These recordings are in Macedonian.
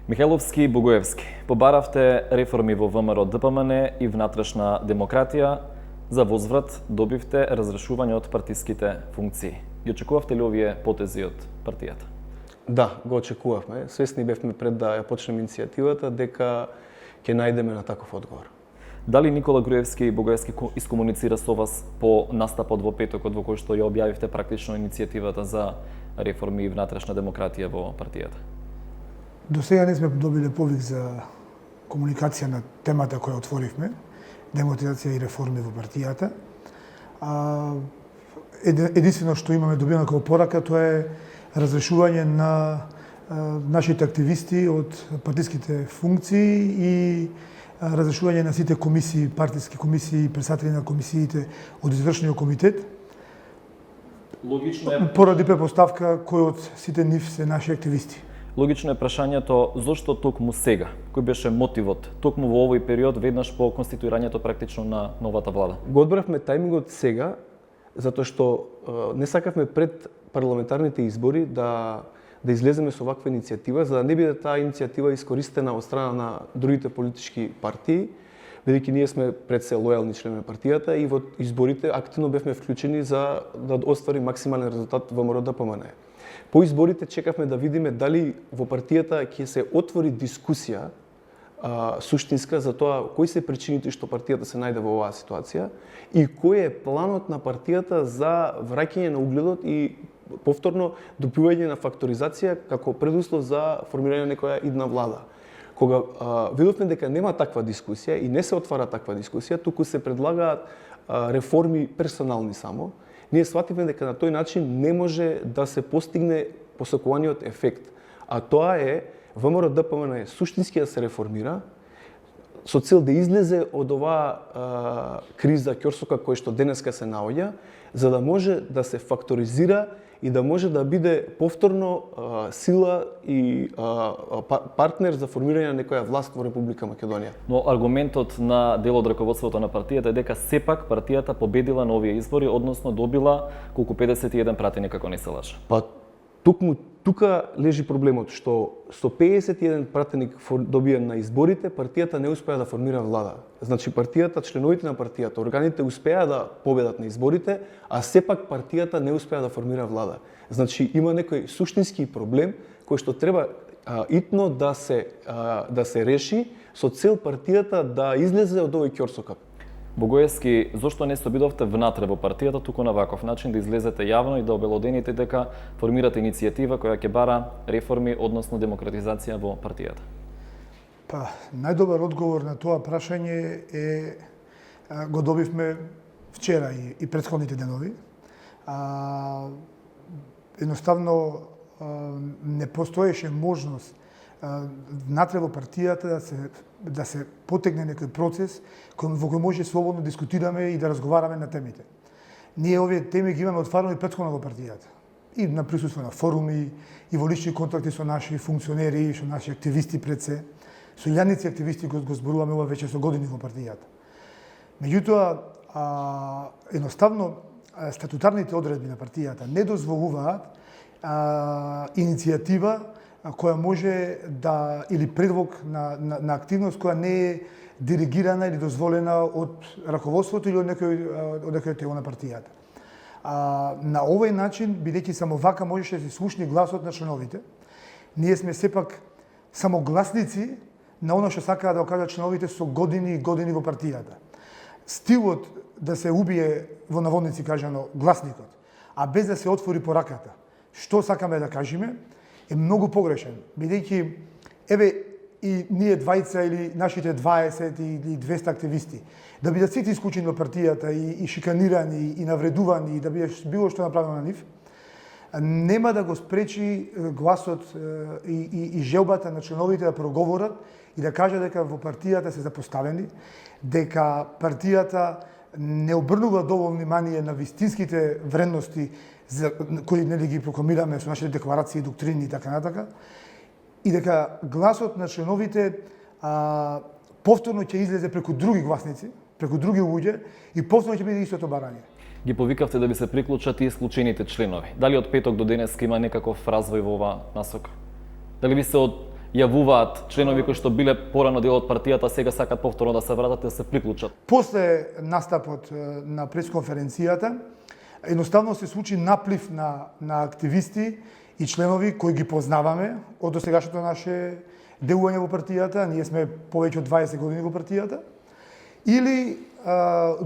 Михайловски и Богоевски, побаравте реформи во ВМРО ДПМН и внатрешна демократија, за возврат добивте разрешување од партиските функции. Ги очекувавте ли овие потези од партијата? Да, го очекувавме. Свесни бевме пред да ја почнеме иницијативата дека ќе најдеме на таков одговор. Дали Никола Груевски и Богоевски искомуницира со вас по настапот во петокот во кој што ја објавивте практично иницијативата за реформи и внатрешна демократија во партијата? До сега не сме добиле повик за комуникација на темата која отворивме, демократија и реформи во партијата. Единствено што имаме добиено како порака тоа е разрешување на нашите активисти од партиските функции и разрешување на сите комисии, партиски комисии и председатели на комисиите од извршниот комитет. Логично е поради предпоставка кој од сите нив се наши активисти. Логично е прашањето зошто токму сега? Кој беше мотивот токму во овој период веднаш по конституирањето практично на новата влада? Го одбравме тајмингот сега затоа што не сакавме пред парламентарните избори да излеземе со ваква иницијатива, за да не биде таа иницијатива искористена од страна на другите политички партии, бидејќи ние сме пред се лојални членови на партијата и во изборите активно бевме вклучени за да оствари максимален резултат во ВМРО ДПМН. По изборите чекавме да видиме дали во партијата ќе се отвори дискусија суштинска за тоа кои се причините што партијата се најде во оваа ситуација и кој е планот на партијата за враќање на угледот и повторно допивање на факторизација како предуслов за формирање на некоја идна влада. Кога видовме дека нема таква дискусија и не се отвара таква дискусија, туку се предлагаат реформи персонални само, ние свативме дека на тој начин не може да се постигне посакуваниот ефект. А тоа е ВМРО ДПМН суштински да се реформира со цел да излезе од оваа криза ќорсока кој што денеска се наоѓа, за да може да се факторизира и да може да биде повторно сила и партнер за формирање на некоја власт во Република Македонија. Но аргументот на дел од раководството на партијата е дека сепак партијата победила на овие избори, односно добила колку 51 пратеник, ако не се лажа. Па тука лежи проблемот што со 51 пратеник добиен на изборите, партијата не успеа да формира влада. Значи партијата, членовите на партијата, органите успеа да победат на изборите, а сепак партијата не успеа да формира влада. Значи има некој суштински проблем кој што треба итно да се реши со цел партијата да излезе од овој ќорсокак. Богоевски, зошто не се обидовте внатре во партијата туку на ваков начин да излезете јавно и да обелодените дека формирате иницијатива која ќе бара реформи, односно демократизација во партијата? Па, најдобар одговор на тоа прашање го добивме вчера и претходните денови. Едноставно не постоеше можност внатре во партијата да се потегне некој процес во кој може слободно дискутираме и да разговараме на темите. Ние овие теми ги имаме отварени претходно во партијата. И на присуство на форуми, и во лични контакти со наши функционери, со наши активисти пред се. Со илјадници активисти го зборуваме ова веќе со години во партијата. Меѓутоа, едноставно, статутарните одредби на партијата не дозволуваат иницијатива која може да, или предвок на активност која не е диригирана или дозволена од раководството или од некој тело на партијата. На овој начин, бидејќи само вака можеше да се слушне гласот на членовите, ние сме сепак само гласници на оно што сакаат да го кажат членовите со години и години во партијата. Стилот да се убие во наводници кажано гласникот, а без да се отвори пораката, што сакаме да кажеме, е многу погрешен, бидејќи и ние двајца или нашите 20 или 200 активисти да бидат сите исклучени од партијата и шиканирани и навредувани и да биде било што направено на нив, нема да го спречи гласот и желбата на членовите да проговорат и да кажат дека во партијата се запоставени, дека партијата не обрнува доволно внимание на вистинските вредности кои нели ги прокламираме со нашите декларации, доктрини и така натака, и дека гласот на членовите повторно ќе излезе преку други гласници, преку други луѓе и повторно ќе биде истото барање. Ги повикавте да би се приклучат и исклучените членови. Дали од петок до денес има некаков развој во оваа насока? Дали би се јавуваат членови кои што биле порано дел од партијата, сега сакат повторно да се вратат и да се приклучат? После настапот на пресконференцијата, едноставно се случи наплив на активисти и членови кои ги познаваме од досегашното наше делување во партијата, ние сме повеќе од 20 години во партијата, или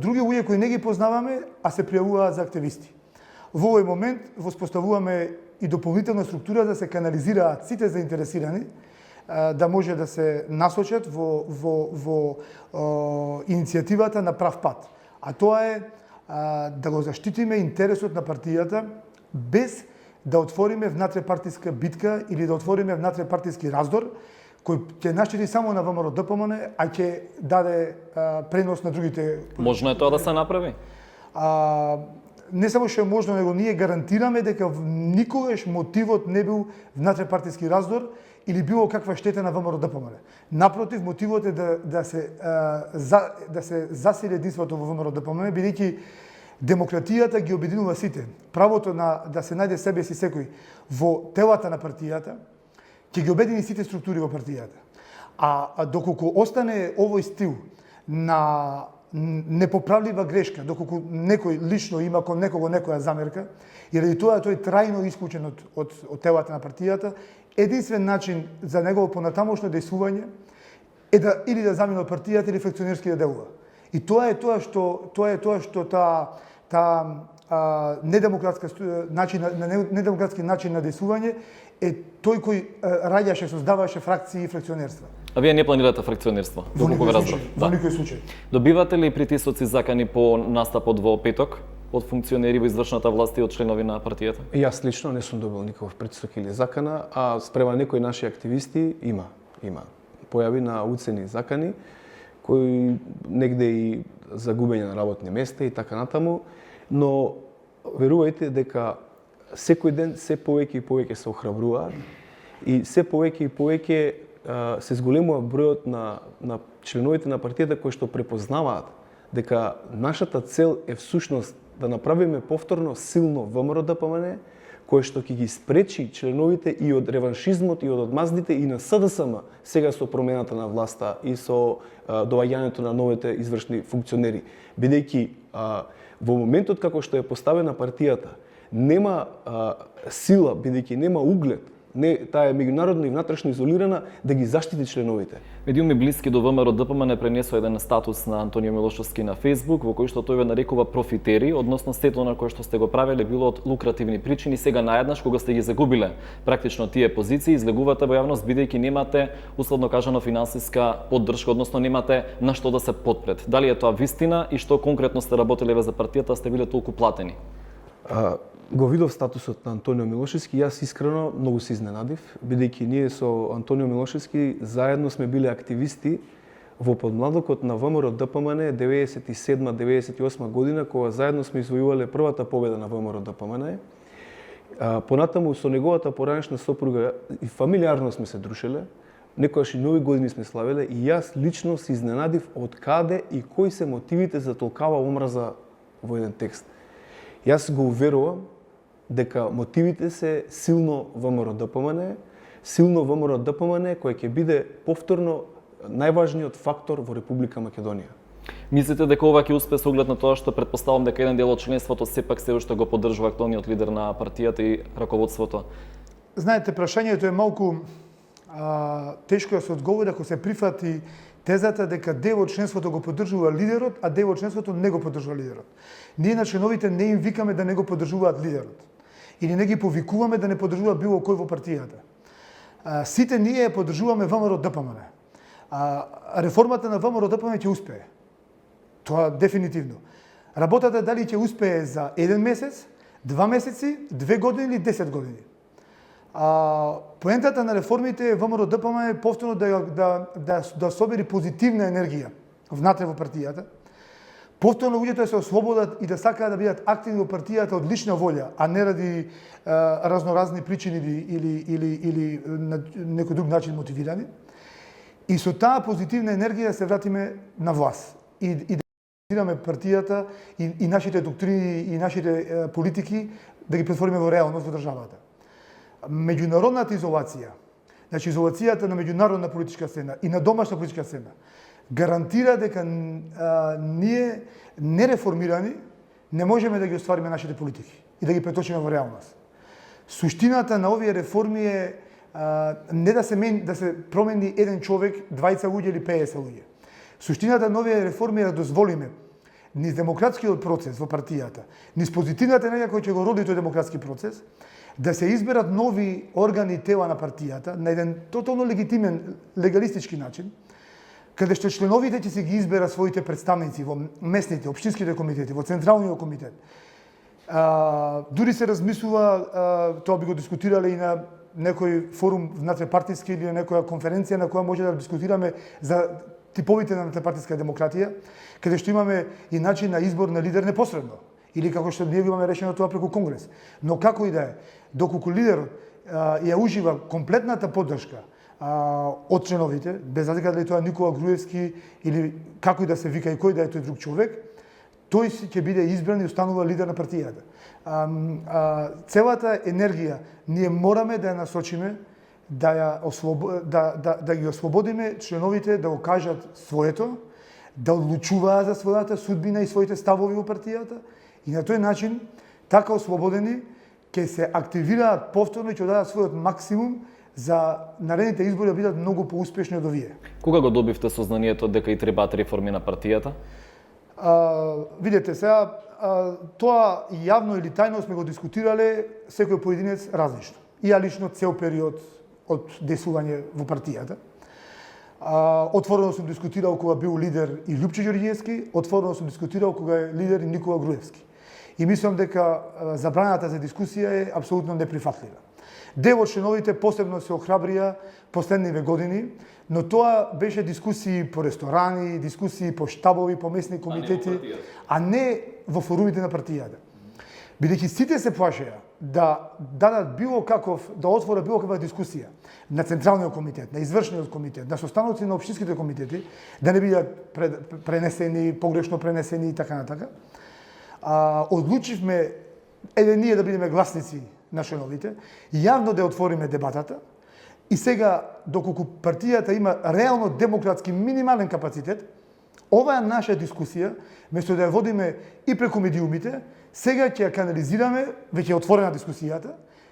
други луѓе кои не ги познаваме, а се пријавуваат за активисти. Во овој момент воспоставуваме и дополнителна структура да се канализираат сите заинтересирани, да може да се насочат во иницијативата на прав пат. А тоа е да го заштитиме интересот на партијата без да отвориме внатре-партиска битка или да отвориме внатре-партиски раздор, кој ќе нашчити само на ВМРО ДПМН, а ќе даде пренос на другите. Можно е тоа да се направи? Не само што е можно, него ние гарантираме дека никогаш мотивот не бил внатре-партиски раздор или било каква штета на ВМРО ДПМН. Напротив, мотивот е да се засили единството во ВМРО ДПМН, бидејќи демократијата ги обединува сите. Правото да се најде себе си секој во телата на партијата ќе ги обедини сите структури во партијата. А доколку остане овој стил на непоправлива грешка, доколку некој лично има кон некого некоја замерка, и ради тоа тој трајно исклучен од телата на партијата, единствен начин за негово понатамошно дејствување е или да замине од партијата или фракционерски да делува. И тоа е тоа што недемократски начин на дејствување е тој кој раѓаше, создаваше фракции и фракционерства. А вие не планирате фракционерство? Во никој случај. Добивате ли притисоци закани по настапот во петок од функционери во извршната власт и од членови на партијата? Јас лично не сум добил никаков притисок или закана, а спрема некои наши активисти има појави на уцени закани, кои негде и загубење на работни места и така натаму, но верувајте дека секој ден се повеќе и повеќе се охрабруваат и се повеќе и повеќе се зголемува бројот на членовите на партијата кои што препознаваат дека нашата цел е всушност да направиме повторно силно ВМРО ДПМН, кое што ќе ги спречи членовите и од реваншизмот и од одмаздите и на СДСМ, сега со промената на власта и со доаѓањето на новите извршни функционери. Бидејќи во моментот како што е поставена партијата, нема сила, бидејќи нема углед, таа е меѓународно и внатрешно изолирана, да ги заштити членовите. Медиуми блиски до ВМРО ДПМН пренесува еден статус на Антонио Милошевски на Facebook, во кој што тој ве нарекува профитери, односно сето на кое што сте го правеле било од лукративни причини, сега наеднаш кога сте ги загубиле практично тие позиции, излегувате во јавност бидејќи немате, условно кажано, финансиска поддршка, односно немате на што да се подпрет. Дали е тоа вистина и што конкретно сте работеле за партијата, сте биле толку платени? Го видов статусот на Антонио Милошевски, јас искрено многу се изненадив, бидејќи ние со Антонио Милошевски заедно сме биле активисти во подмладокот на ВМРО ДПМН 97-98 година, кога заедно сме извојувале првата победа на ВМРО ДПМН. Понатаму со неговата поранешна сопруга и фамилиарно сме се друшеле, некојаш и нови години сме славеле и јас лично се изненадив од каде и кои се мотивите за толкава омраза во еден текст. Јас го уверувам дека мотивите се силно ВМРО ДПМН, силно ВМРО ДПМН кој ќе биде повторно најважниот фактор во Република Македонија. Мислите дека ова ќе успее со оглед на тоа што претпоставам дека еден дел од членството сепак се уште го поддржува актуелниот лидер на партијата и раководството? Знаете, прашањето е малку тешко да се одговори ако се прифати тезата дека дел од членството го поддржува лидерот, а дел од членството не го поддржува лидерот. Ние на членовите не им викаме да не го поддржуваат лидерот. Или не ги повикуваме да не поддржуваат било кој во партијата. Сите ние поддржуваме ВМРО ДПМН. Реформата на ВМРО ДПМН ќе успее. Тоа дефинитивно. Работата дали ќе успее за 1 месец, 2 месеци, 2 години или 10 години. Поентата на реформите е ВМРО ДПМН повторно да собери позитивна енергија внатре во партијата. Повторно луѓето да се ослободат и да сакаат да бидат активни во партијата од лична волја, а не ради разноразни причини или на некој друг начин мотивирани. И со таа позитивна енергија да се вратиме на власт и да реализираме партијата и нашите доктрини и нашите политики да ги претвориме во реалност во државата. Меѓународната изолација, значи изолацијата на меѓународна политичка сцена и на домашна политичка сцена, гарантира дека ние нереформирани не можеме да ги оствариме нашите политики и да ги преточиме во реалност. Суштината на овие реформи е не да се промени еден човек, 20 луѓе или 50 луѓе. Суштината на овие реформи е да дозволиме низ демократскиот процес во партијата, низ позитивната енергија која ќе го роди тој демократски процес, да се изберат нови органи и тела на партијата на еден тотално легитимен, легалистички начин, каде што членовите ќе се ги изберат своите представници во местните, општинските комитети, во централниот комитет. Дури се размислува, тоа би го дискутирале и на некој форум внатре-партиски или на некоја конференција на која може да дискутираме за типовите на внатре-партиска демократија, каде што имаме и начин на избор на лидер непосредно, или како што ние го имаме решено тоа преку Конгрес. Но како и да е, доколку лидерот ја ужива комплетната поддршка од членовите, без разлика дали тоа Никола Груевски или како и да се вика и кој да е тој друг човек, тој ќе биде избран и останува лидер на партијата. Целата енергија ние мораме да ја насочиме да ги ослободиме членовите да го кажат своето, да одлучуваат за својата судбина и своите ставови во партијата и на тој начин, така ослободени, ќе се активираат повторно и ќе дадат својот максимум за наредните избори да бидат многу поуспешни од овие. Кога го добивте сознанието дека и требаат реформи на партијата? Видете сега, тоа јавно или тајно сме го дискутирале секој поединец различно. И ја лично цел период од действување во партијата. Отворено сум дискутирал кога бил лидер и Лјупчо Ѓорѓиевски, отворено сум дискутирал кога е лидер и Никола Груевски. И мислам дека забраната за дискусија е апсолутно неприфатлива. Дел од членовите посебно се охрабрија последниве години, но тоа беше дискусии по ресторани, дискусии по штабови, по местни комитети, а не во форумите на партијата. Бидејќи сите се плашеа да дадат да отворат било каква дискусија на Централниот комитет, на Извршниот комитет, на состаноци на општинските комитети, да не бидат пренесени, погрешно пренесени и така натака. Одлучивме ние да бидеме гласници на членовите, јавно да отвориме дебатата и сега, доколку партијата има реално демократски минимален капацитет, оваа наша дискусија, место да ја водиме и преку медиумите, сега ќе ја канализираме, веќе е отворена дискусијата,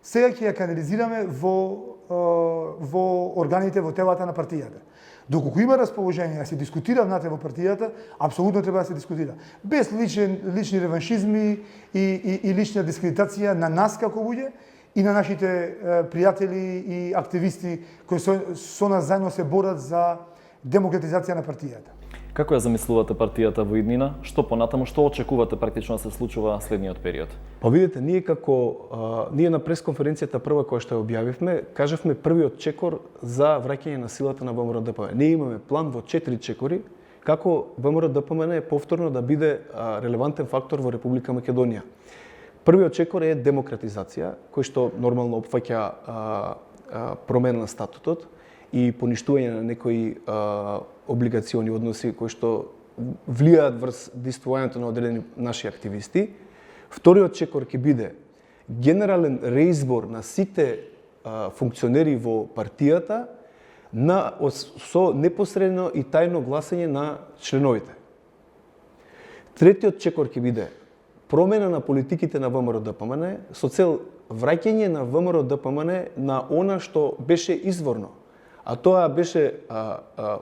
сега ќе ја канализираме во органите, во телата на партијата. Доколку има расположение да се дискутира внатре во партијата, апсолутно треба да се дискутира. Без лични реваншизми и лична дискредитација на нас како луѓе и на нашите пријатели и активисти кои со нас заедно се борат за демократизација на партијата. Како ја замислувате партијата во иднина? Што понатаму, што очекувате практично да се случува следниот период? Па видите, ние на пресконференцијата прва која што ја објавивме, кажавме првиот чекор за враќање на силата на ВМРО-ДПМН. Ние имаме план во 4 чекори како ВМРО-ДПМН повторно да биде релевантен фактор во Република Македонија. Првиот чекор е демократизација, кој што нормално опфаќа промена на статутот и поништување на некои облигациони односи кои што влијаат врз действувањето на одредени наши активисти. Вториот чекор ќе биде генерален реизбор на сите функционери во партијата со непосредно и тајно гласање на членовите. Третиот чекор ќе биде промена на политиките на ВМРО-ДПМН со цел враќање на ВМРО-ДПМН на она што беше изворно. А тоа беше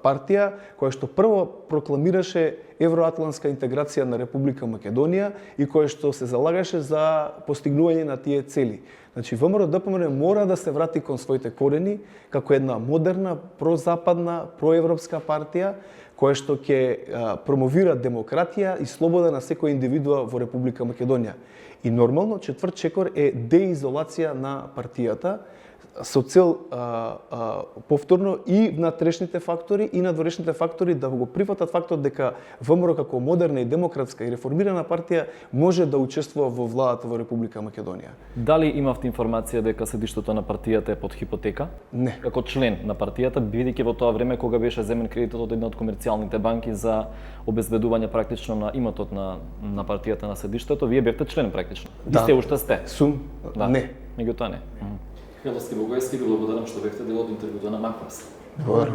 партија која што прво прокламираше евроатлантска интеграција на Република Македонија и која што се залагаше за постигнување на тие цели. Значи, ВМРО-ДПМН мора да се врати кон своите корени како една модерна, прозападна, проевропска партија која што ќе промовира демократија и слобода на секој индивидуа во Република Македонија. И нормално, четврт чекор е деизолација на партијата со цел повторно и внатрешните фактори и надворешните фактори да го прифатат фактот дека ВМРО како модерна и демократска и реформирана партија може да учествува во владата во Република Македонија. Дали имавте информација дека седиштето на партијата е под хипотека? Не. Како член на партијата, бидејќи во тоа време кога беше земен кредитот од една од комерцијалните банки за обезбедување практично на имотот на партијата на седиштето, вие бевте член практично. Да. И сте уште сте. Сум? Да. Не. Меѓутоа не. Милоски Богојски, ви благодарам што бевте дел од интервјуто на Макварс. Добар.